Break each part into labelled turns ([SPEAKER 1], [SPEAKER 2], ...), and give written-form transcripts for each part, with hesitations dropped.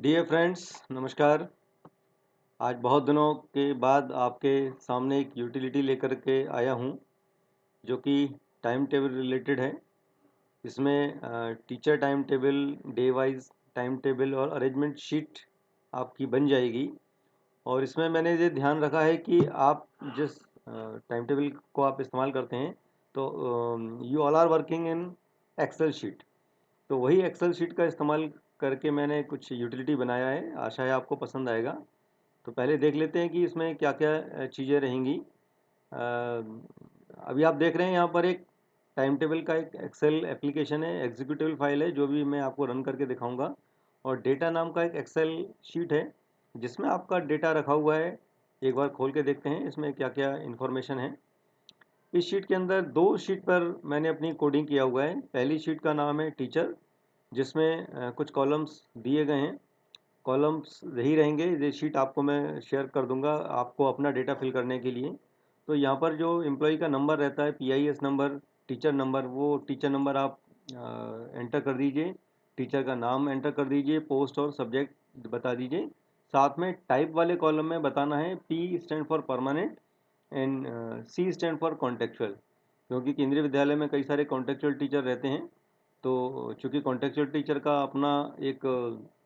[SPEAKER 1] Dear friends, नमस्कार। आज बहुत दिनों के बाद आपके सामने एक यूटिलिटी लेकर के आया हूँ, जो कि टाइम टेबल रिलेटेड है। इसमें teacher time table, day wise time table और अरेंजमेंट शीट आपकी बन जाएगी। और इसमें मैंने ये ध्यान रखा है कि आप जिस टाइम टेबल को आप इस्तेमाल करते हैं, तो you all are working in excel sheet. तो वही एक्सेल शीट का इस्तेमाल करके मैंने कुछ यूटिलिटी बनाया है। आशा है आपको पसंद आएगा। तो पहले देख लेते हैं कि इसमें क्या क्या चीज़ें रहेंगी। अभी आप देख रहे हैं यहाँ पर एक टाइम टेबल का एक एक्सेल एप्लीकेशन है, एग्जीक्यूटिव फाइल है, जो भी मैं आपको रन करके दिखाऊंगा। और डेटा नाम का एक एक्सेल शीट है, जिसमें आपका डेटा रखा हुआ है। एक बार खोल के देखते हैं इसमें क्या क्या इन्फॉर्मेशन है। इस शीट के अंदर दो शीट पर मैंने अपनी कोडिंग किया हुआ है। पहली शीट का नाम है टीचर, जिसमें कुछ कॉलम्स दिए गए हैं। कॉलम्स यही रहेंगे। ये शीट आपको मैं शेयर कर दूंगा आपको अपना डेटा फिल करने के लिए। तो यहाँ पर जो एम्प्लॉय का नंबर रहता है, PIS नंबर, टीचर नंबर, वो टीचर नंबर आप एंटर कर दीजिए। टीचर का नाम एंटर कर दीजिए, पोस्ट और सब्जेक्ट बता दीजिए। साथ में टाइप वाले कॉलम में बताना है P stand for permanent and C stand for contractual, क्योंकि केंद्रीय विद्यालय में कई सारे कॉन्टेक्चुअल टीचर रहते हैं। तो चूंकि कॉन्टेक्चुअल टीचर का अपना एक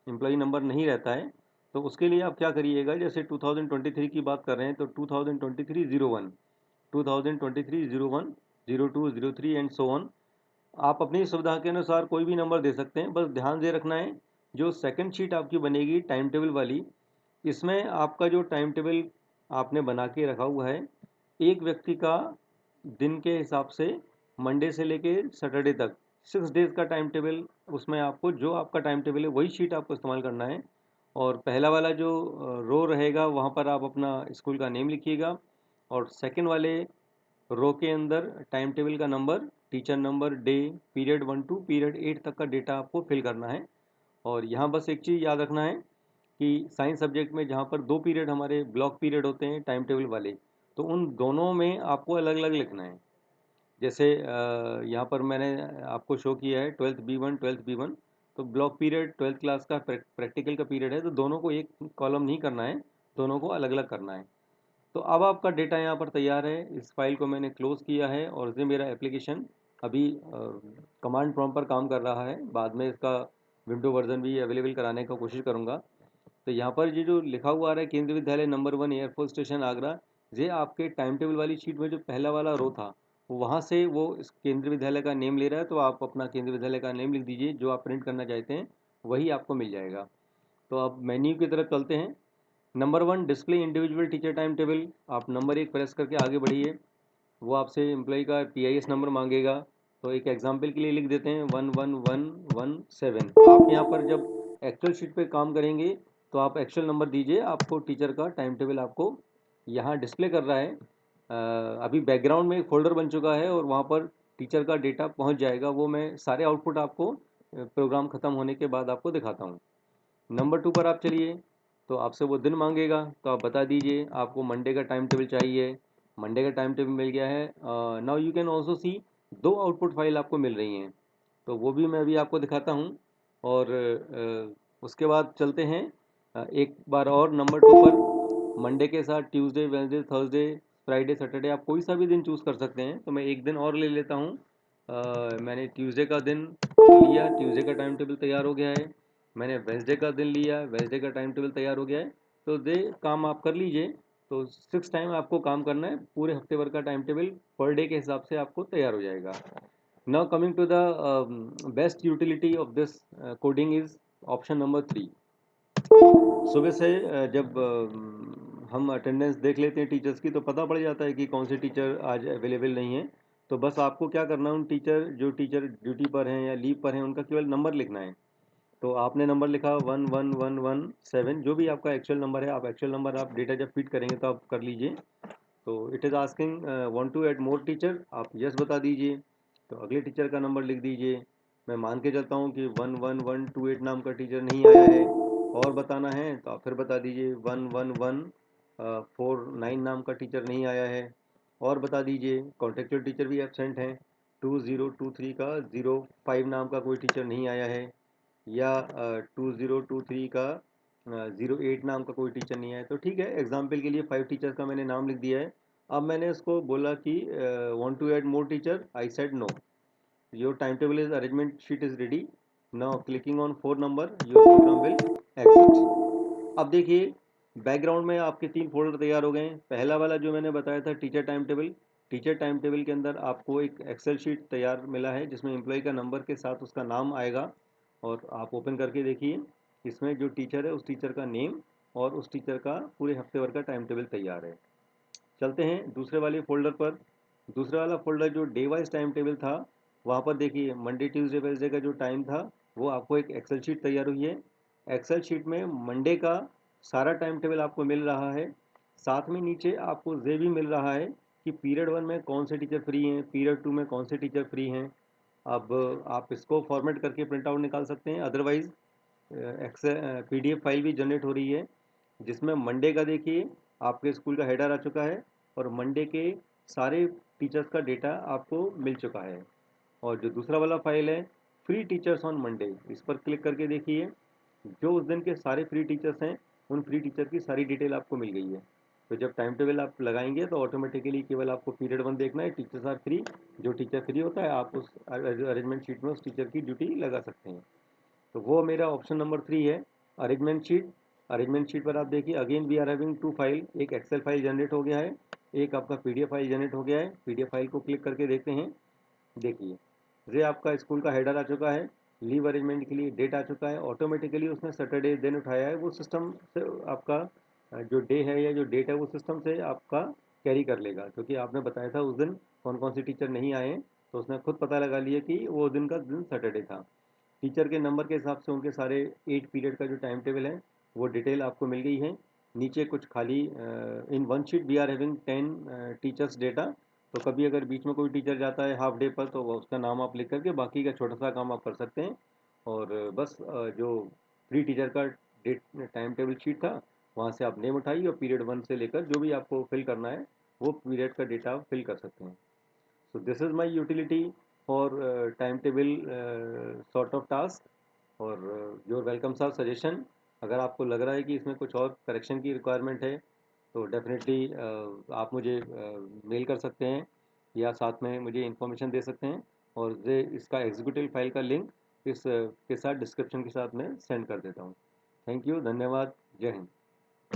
[SPEAKER 1] एम्प्लॉई नंबर नहीं रहता है, तो उसके लिए आप क्या करिएगा, जैसे 2023 की बात कर रहे हैं तो 2023 01, 2023 01, 02, 03 एंड सो ऑन। आप अपनी सुविधा के अनुसार कोई भी नंबर दे सकते हैं। बस ध्यान दे रखना है, जो सेकंड शीट आपकी बनेगी टाइम टेबल वाली, इसमें आपका जो टाइम टेबल आपने बना के रखा हुआ है, एक व्यक्ति का दिन के हिसाब से मंडे से लेके सैटरडे तक 6 डेज का टाइम टेबल, उसमें आपको जो आपका टाइम टेबल है वही शीट आपको इस्तेमाल करना है। और पहला वाला जो रो रहेगा वहाँ पर आप अपना स्कूल का नेम लिखिएगा, और सेकंड वाले रो के अंदर टाइम टेबल का number, teacher number, day, period 1 to period 8 तक का डेटा आपको फिल करना है। और यहाँ बस एक चीज़ याद रखना है कि साइंस सब्जेक्ट में जहाँ पर दो पीरियड हमारे ब्लॉक पीरियड होते हैं टाइम टेबल वाले, तो उन दोनों में आपको अलग अलग लिखना है। जैसे यहाँ पर मैंने आपको शो किया है 12th B1, 12th B1। तो ब्लॉक पीरियड 12th क्लास का प्रैक्टिकल का पीरियड है, तो दोनों को एक कॉलम नहीं करना है, दोनों को अलग अलग करना है। तो अब आपका डेटा यहाँ पर तैयार है। इस फाइल को मैंने क्लोज़ किया है और ये मेरा एप्लीकेशन अभी कमांड प्रॉम्प्ट पर काम कर रहा है। बाद में इसका विंडो वर्जन भी अवेलेबल कराने का कोशिश करूँगा। तो यहाँ पर ये जो लिखा हुआ आ रहा है केंद्रीय विद्यालय नंबर 1, एयरफोर्स स्टेशन आगरा, ये आपके टाइम टेबल वाली शीट में जो पहला वाला रो था, वहाँ से वो इस केंद्रीय विद्यालय का नेम ले रहा है। तो आप अपना केंद्रीय विद्यालय का नेम लिख दीजिए, जो आप प्रिंट करना चाहते हैं वही आपको मिल जाएगा। तो अब मेन्यू की तरफ चलते हैं। Number 1, display individual teacher time table. आप नंबर 1 प्रेस करके आगे बढ़िए। वो आपसे एम्प्लॉय का PIS नंबर मांगेगा। तो एक एग्जांपल के लिए लिख देते हैं 11117। आप यहाँ पर जब एक्चुअल शीट पे काम करेंगे तो आप एक्चुअल नंबर दीजिए, आपको टीचर का टाइम टेबल आपको यहाँ डिस्प्ले कर रहा है। अभी बैकग्राउंड में एक फोल्डर बन चुका है और वहाँ पर टीचर का डेटा पहुँच जाएगा। वो मैं सारे आउटपुट आपको प्रोग्राम ख़त्म होने के बाद आपको दिखाता हूँ। नंबर 2 पर आप चलिए। तो आपसे वो दिन मांगेगा, तो आप बता दीजिए आपको मंडे का टाइम टेबल चाहिए। मंडे का टाइम टेबल मिल गया है। Now you can also see, दो आउटपुट फाइल आपको मिल रही हैं, तो वो भी मैं अभी आपको दिखाता हूँ। और उसके बाद चलते हैं एक बार और नंबर 2 पर। मंडे के साथ Tuesday, Wednesday, Thursday, Friday, Saturday, आप कोई सा भी दिन चूज़ कर सकते हैं। तो मैं एक दिन और ले लेता हूँ। मैंने ट्यूसडे का दिन लिया, ट्यूसडे का टाइम टेबल तैयार हो गया है। मैंने वेंसडे का दिन लिया, वेंसडे का टाइम टेबल तैयार हो गया है। तो ये काम आप कर लीजिए। तो 6 टाइम आपको काम करना है, पूरे हफ्ते भर का टाइम टेबल पर डे के हिसाब से आपको तैयार हो जाएगा। Now coming to the best utility of this coding is option number 3। सुबह से जब हम अटेंडेंस देख लेते हैं टीचर्स की, तो पता पड़ जाता है कि कौन से टीचर आज अवेलेबल नहीं है। तो बस आपको क्या करना है, उन टीचर जो टीचर ड्यूटी पर हैं या लीव पर हैं उनका केवल नंबर लिखना है। तो आपने नंबर लिखा 11117, जो भी आपका एक्चुअल नंबर है। आप एक्चुअल नंबर आप डेटा जब फीड करेंगे तो आप कर लीजिए। तो it is asking want to add more teacher, आप यस बता दीजिए। तो अगले टीचर का नंबर लिख दीजिए। मैं मान के चलता हूँ कि 11128 नाम का टीचर नहीं आया है, और बताना है तो आप फिर बता दीजिए 11149 नाम का टीचर नहीं आया है, और बता दीजिए। कॉन्टेक्चुअल टीचर भी एबसेंट हैं। 2023 का 05 नाम का कोई टीचर नहीं आया है। या 2023 का 08 नाम का कोई टीचर नहीं है, तो ठीक है, एग्जाम्पल के लिए 5 टीचर्स का मैंने नाम लिख दिया है। अब मैंने इसको बोला कि want to add more teacher, I said no, your time table is arrangement sheet is ready, now clicking on 4 number your program will exit. अब देखिए बैकग्राउंड में आपके 3 फोल्डर तैयार हो गए हैं। पहला वाला जो मैंने बताया था teacher time table, teacher time table के अंदर आपको एक एक्सेल शीट तैयार मिला है जिसमें एम्प्लॉय का नंबर के साथ उसका नाम आएगा, और आप ओपन करके देखिए इसमें जो टीचर है उस टीचर का नेम और उस टीचर का पूरे हफ्ते भर का टाइम टेबल तैयार है। चलते हैं दूसरे वाले फोल्डर पर। दूसरा वाला फोल्डर जो डे वाइज टाइम टेबल था, वहाँ पर देखिए मंडे ट्यूसडे वेडनेसडे का जो टाइम था वो आपको एक एक्सेल शीट तैयार हुई है। एक्सेल शीट में मंडे का सारा टाइम टेबल आपको मिल रहा है। साथ में नीचे आपको ये भी मिल रहा है कि पीरियड 1 में कौन से टीचर फ्री हैं, पीरियड 2 में कौन से टीचर फ्री हैं। अब आप इसको फॉर्मेट करके प्रिंट आउट निकाल सकते हैं, अदरवाइज एक्सेल PDF फाइल भी जनरेट हो रही है जिसमें मंडे का देखिए आपके स्कूल का हेडर आ चुका है और मंडे के सारे टीचर्स का डेटा आपको मिल चुका है। और जो दूसरा वाला फाइल है फ्री टीचर्स ऑन मंडे, इस पर क्लिक करके देखिए जो उस दिन के सारे फ्री टीचर्स हैं उन फ्री टीचर की सारी डिटेल आपको मिल गई है। तो जब टाइम टेबल आप लगाएंगे तो ऑटोमेटिकली केवल आपको पीरियड 1 देखना है, टीचर्स आर फ्री, जो टीचर फ्री होता है आप उस अरेंजमेंट शीट में उस टीचर की ड्यूटी लगा सकते हैं। तो वो मेरा ऑप्शन नंबर 3 है, अरेंजमेंट शीट। अरेंजमेंट शीट पर आप देखिए again we are having 2 file, एक एक्सेल फाइल जनरेट हो गया है, एक आपका PDF फाइल जनरेट हो गया है। PDF फाइल को क्लिक करके देखते हैं, देखिए ये आपका स्कूल का हेडर आ चुका है, लीव अरेंजमेंट के लिए डेट आ चुका है, ऑटोमेटिकली उसने सैटरडे दिन उठाया है, वो सिस्टम से आपका जो डे है या जो डेट है वो सिस्टम से आपका कैरी कर लेगा, क्योंकि आपने बताया था उस दिन कौन कौन से टीचर नहीं आए हैं, तो उसने खुद पता लगा लिया कि वो दिन का दिन सैटरडे था। टीचर के नंबर के हिसाब से उनके सारे 8 पीरियड का जो टाइम टेबल है वो डिटेल आपको मिल गई है। नीचे कुछ खाली in one sheet we are having 10 teachers data, तो कभी अगर बीच में कोई टीचर जाता है हाफ डे पर तो वो उसका नाम आप लिख करके बाकी का छोटा सा काम आप कर सकते हैं। और बस जो फ्री टीचर का डेट टाइम टेबल शीट था वहाँ से आप नेम उठाइए और पीरियड 1 से लेकर जो भी आपको फिल करना है वो पीरियड का डेटा आप फिल कर सकते हैं। So this is my utility for timetable sort of task। और योर वेलकम सर सजेशन, अगर आपको लग रहा है कि इसमें कुछ और करेक्शन की रिक्वायरमेंट है तो डेफिनेटली आप मुझे मेल कर सकते हैं या साथ में मुझे इन्फॉर्मेशन दे सकते हैं, और ये इसका एग्जीक्यूटिव फाइल का लिंक इस के साथ डिस्क्रिप्शन के साथ मैं सेंड कर देता हूँ। थैंक यू, धन्यवाद, जय हिंद।